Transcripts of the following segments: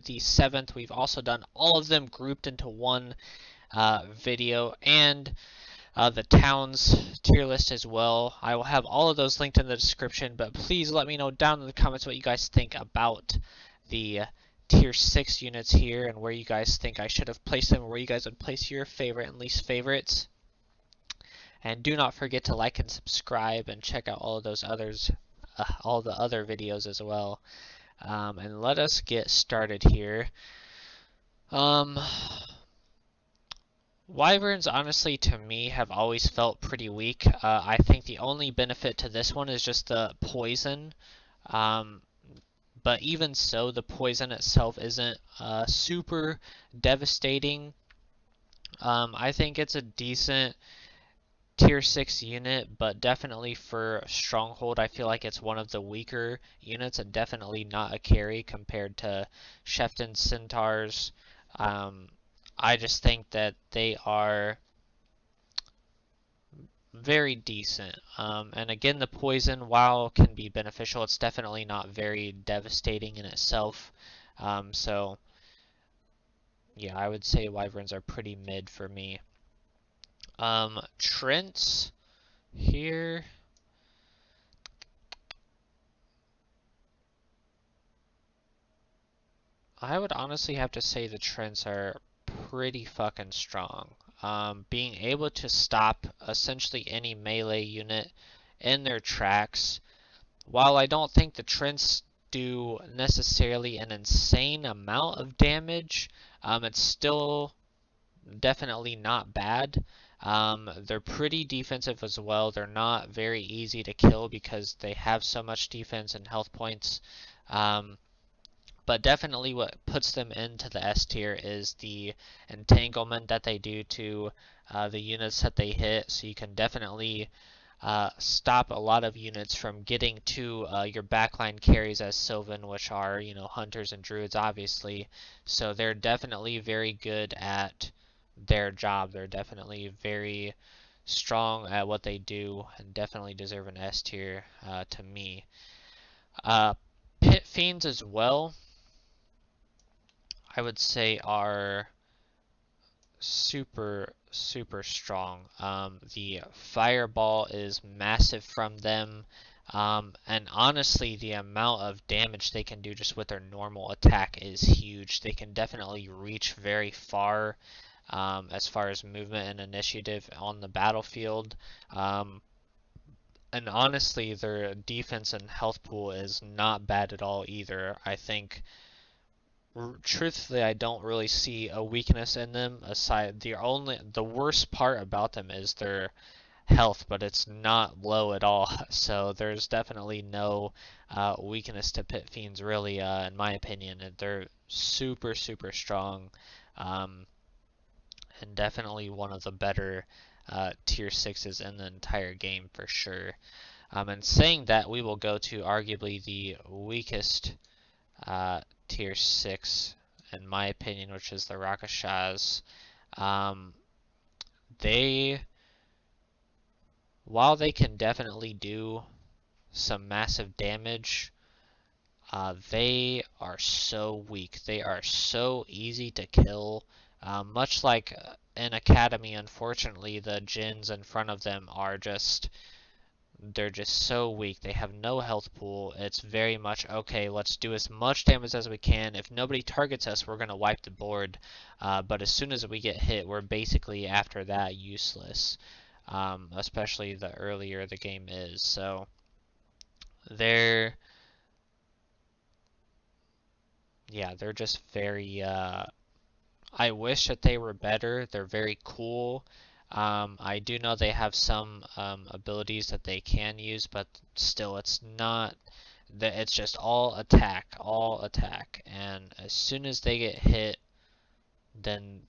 the 7th. We've also done all of them grouped into one video, and the towns tier list as well. I will have all of those linked in the description, but please let me know down in the comments what you guys think about the tier 6 units here and where you guys think I should have placed them, or where you guys would place your favorite and least favorites. And do not forget to like and subscribe and check out all of those others, all the other videos as well. And let us get started here. Wyverns, honestly, to me, have always felt pretty weak. I think the only benefit to this one is just the poison. But even so, the poison itself isn't super devastating. I think it's a decent tier 6 unit, but definitely for Stronghold, I feel like it's one of the weaker units and definitely not a carry compared to Shefton Centaurs. I just think that they are very decent. And again, the poison, while can be beneficial, it's definitely not very devastating in itself. So, yeah, I would say Wyverns are pretty mid for me. Trents here. I would honestly have to say the Trents are pretty fucking strong. Being able to stop essentially any melee unit in their tracks. While I don't think the Trents do necessarily an insane amount of damage, it's still definitely not bad. They're pretty defensive as well. They're not very easy to kill because they have so much defense and health points. But definitely what puts them into the S tier is the entanglement that they do to the units that they hit. So you can definitely stop a lot of units from getting to your backline carries as Sylvan, which are, you know, hunters and druids, obviously. So they're definitely very good at their job. They're definitely very strong at what they do and definitely deserve an S tier to me. Pit Fiends as well, I would say are super strong. The fireball is massive from them, and honestly the amount of damage they can do just with their normal attack is huge. They can definitely reach very far as far as movement and initiative on the battlefield. And honestly, their defense and health pool is not bad at all either. I think truthfully, I don't really see a weakness in them. Aside, the worst part about them is their health, but it's not low at all. So there's definitely no weakness to Pit Fiends, really, in my opinion. They're super strong, and definitely one of the better tier 6s in the entire game for sure. And saying that, we will go to arguably the weakest tier 6 in my opinion, which is the Rakshas. They, while they can definitely do some massive damage, they are so weak. They are so easy to kill. Much like in Academy, unfortunately, the Djinns in front of them are they're just so weak. They have no health pool. It's very much, okay, let's do as much damage as we can. If nobody targets us, we're going to wipe the board. But as soon as we get hit, we're basically, after that, useless. Especially the earlier the game is. So, they're just very, I wish that they were better. They're very cool. I do know they have some abilities that they can use, but still, it's not. It's just all attack, and as soon as they get hit, then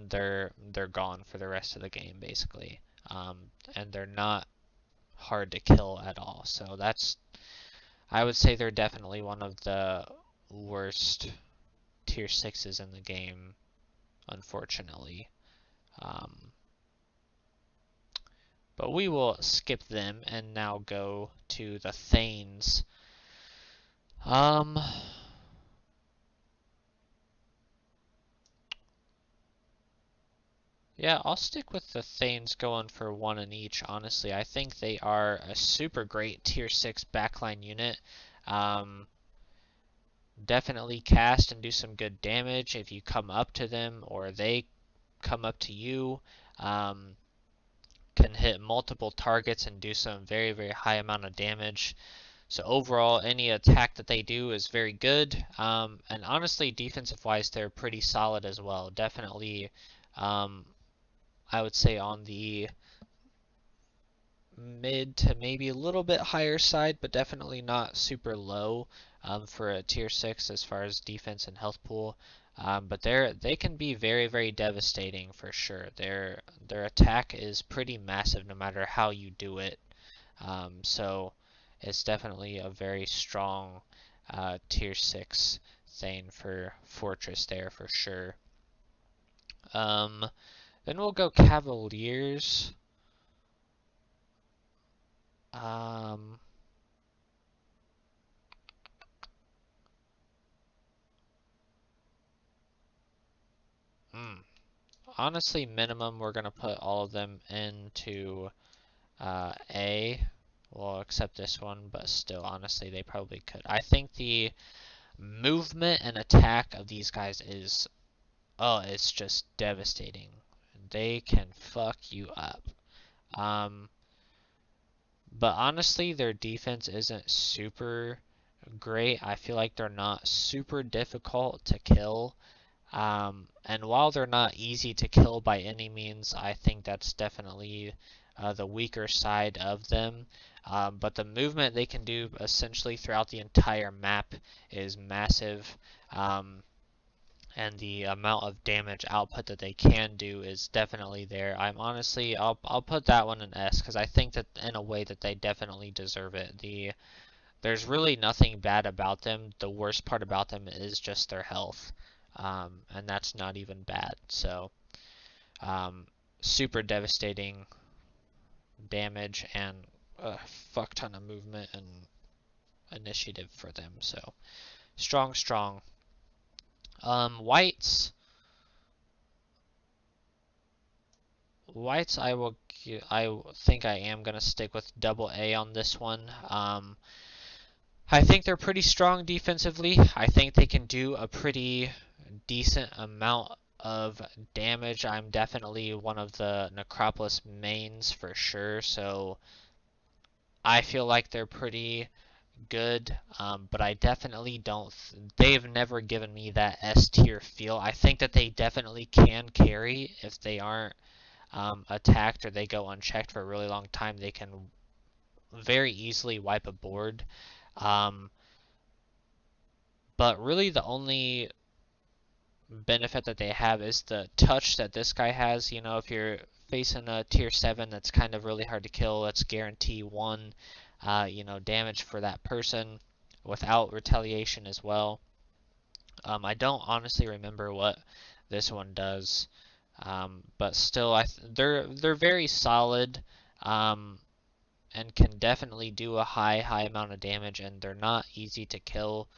they're gone for the rest of the game, basically. And they're not hard to kill at all. So I would say they're definitely one of the worst tier 6s in the game, unfortunately. But we will skip them and now go to the Thanes. Yeah, I'll stick with the Thanes going for one in each, honestly. I think they are a super great tier 6 backline unit. Um, Definitely cast and do some good damage if you come up to them or they come up to you. Um, can hit multiple targets and do some very, very high amount of damage. So overall, any attack that they do is very good. And honestly, defensive-wise, they're pretty solid as well. Definitely, um, I would say on the mid to maybe a little bit higher side, but definitely not super low for a tier 6 as far as defense and health pool. But they can be very, very devastating for sure. Their attack is pretty massive no matter how you do it. So it's definitely a very strong tier 6 thing for Fortress there for sure. Then we'll go Cavaliers. Um, hmm. Honestly, minimum, we're going to put all of them into A. Well, except this one, but still, honestly, they probably could. I think the movement and attack of these guys is, oh, it's just devastating. They can fuck you up. Um, but honestly, their defense isn't super great. I feel like they're not super difficult to kill. And while they're not easy to kill by any means, I think that's definitely the weaker side of them. But the movement they can do essentially throughout the entire map is massive. And the amount of damage output that they can do is definitely there. I'll put that one in S because I think that in a way that they definitely deserve it. There's really nothing bad about them. The worst part about them is just their health. And that's not even bad. So, um, super devastating damage and a fuck ton of movement and initiative for them. So, strong, strong. Whites. Whites, I think I am gonna stick with double A on this one. I think they're pretty strong defensively. I think they can do a pretty decent amount of damage. I'm definitely one of the Necropolis mains for sure, so I feel like they're pretty good, but I definitely don't. They've never given me that S tier feel. I think that they definitely can carry if they aren't attacked or they go unchecked for a really long time. They can very easily wipe a board. Um, but really, the only benefit that they have is the touch that this guy has. You know, if you're facing a tier 7 that's kind of really hard to kill, let's guarantee one, damage for that person without retaliation as well. I don't honestly remember what this one does, but still, they're very solid, and can definitely do a high amount of damage, and they're not easy to kill.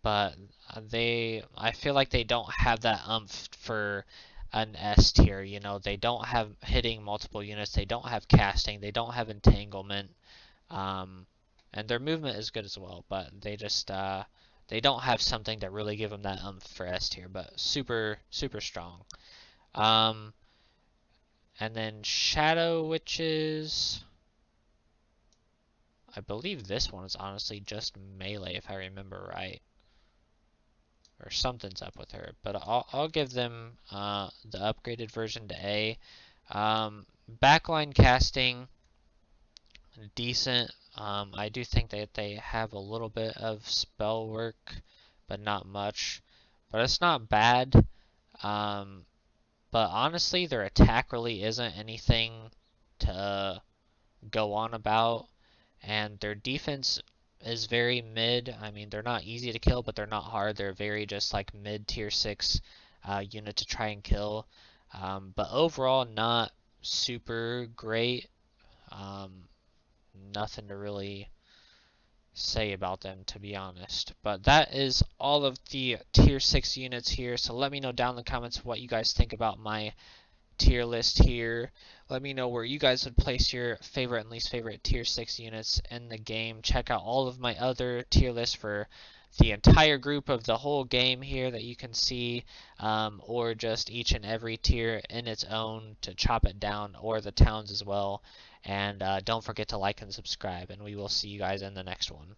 But I feel like they don't have that umph for an S tier. You know, they don't have hitting multiple units, they don't have casting, they don't have entanglement, um, and their movement is good as well. But they don't have something to really give them that umph for S tier. But super super strong. Um, and then Shadow Witches. I believe this one is honestly just melee if I remember right. Or something's up with her. But I'll give them the upgraded version to A. Backline casting, decent. I do think that they have a little bit of spell work, but not much. But it's not bad. Um, but honestly, their attack really isn't anything to go on about. And their defense is very mid. I mean, they're not easy to kill, but they're not hard. They're very just like mid tier 6 unit to try and kill. But overall, not super great. Um, Nothing to really say about them, to be honest. But that is all of the tier 6 units here. So let me know down in the comments what you guys think about my tier list here. Let me know where you guys would place your favorite and least favorite tier 6 units in the game. Check out all of my other tier lists for the entire group of the whole game here that you can see, or just each and every tier in its own to chop it down, or the towns as well. And don't forget to like and subscribe, and we will see you guys in the next one.